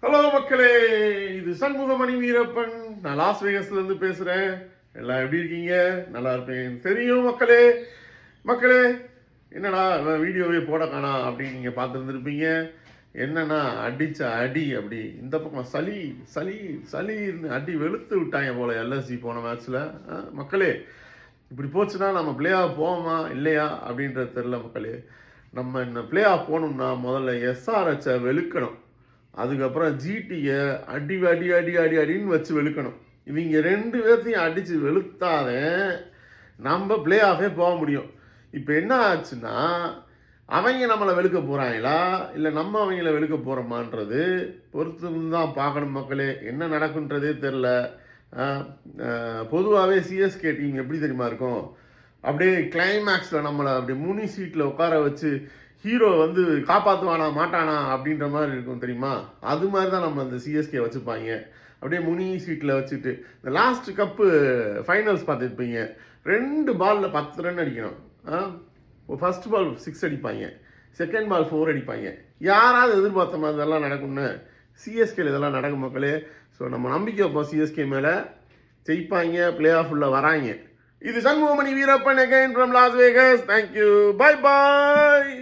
Hello மக்களே, இது சண்முகமணி வீரப்பன். நான் லாஸ் வேகஸ்ல இருந்து பேசுறேன். எல்லாம் எப்படி இருக்கீங்க? நல்லா இருப்பேன் தெரியும் மக்களே. மக்களே, என்னடா வீடியோவே போட காணாம் அப்படின்னு நீங்க பார்த்துருந்துருப்பீங்க. என்னன்னா அடிச்ச அடி அப்படி இந்த பக்கம் சளி சளி சளின்னு அடி வெளுத்து விட்டாங்க போல எல்எஸ்சி போன மேட்ச்ல. மக்களே, இப்படி போச்சுன்னா நம்ம பிளே ஆஃப் போவோமா இல்லையா அப்படின்றது தெரியல மக்களே. நம்ம இந்த பிளே ஆஃப் போகணும்னா முதல்ல எஸ்ஆர்ஹெச்சை வெளுக்கணும். அதுக்கப்புறம் ஜிடியை அடி அடி அடி அடி அடின்னு வச்சு வெளுக்கணும். இவங்க ரெண்டு பேர்த்தையும் அடித்து வெளுத்தாதே நம்ம பிளே ஆஃபே போக முடியும். இப்போ என்ன ஆச்சுன்னா, அவங்க நம்மளை வெளுக்க போகிறாங்களா இல்லை நம்ம அவங்கள வெளுக்க போகிறோமான்றது பொறுத்து தான் பார்க்கணும் மக்களே. என்ன நடக்குன்றதே தெரில. பொதுவாகவே சிஎஸ்கே டீம் எப்படி தெரியுமா இருக்கும், அப்படியே கிளைமேக்ஸில் நம்மளை அப்படியே முனி சீட்டில் உட்கார வச்சு ஹீரோ வந்து காப்பாற்றுவானா மாட்டானா அப்படின்ற மாதிரி இருக்கும் தெரியுமா. அது மாதிரி தான் நம்ம அந்த சிஎஸ்கே வச்சுப்பாங்க. அப்படியே முனி சீட்டில் வச்சுட்டு இந்த லாஸ்ட் கப்பு ஃபைனல்ஸ் பார்த்துருப்பீங்க. 2 பாலில் 10 ரன் அடிக்கணும். ஃபர்ஸ்ட் பால் 6 அடிப்பாங்க, செகண்ட் பால் 4 அடிப்பாங்க. யாராவது எதிர்பார்த்த மாதிரி இதெல்லாம் நடக்கும்னு சிஎஸ்கேல இதெல்லாம் நடக்கும் மக்களே. ஸோ நம்ம நம்பிக்கை வைப்போம் சிஎஸ்கே மேலே. ஜெயிப்பாங்க, பிளே ஆஃப் உள்ள வராங்க. இது Shanmugamani Veerappan again from Las Vegas. Thank you. Bye bye.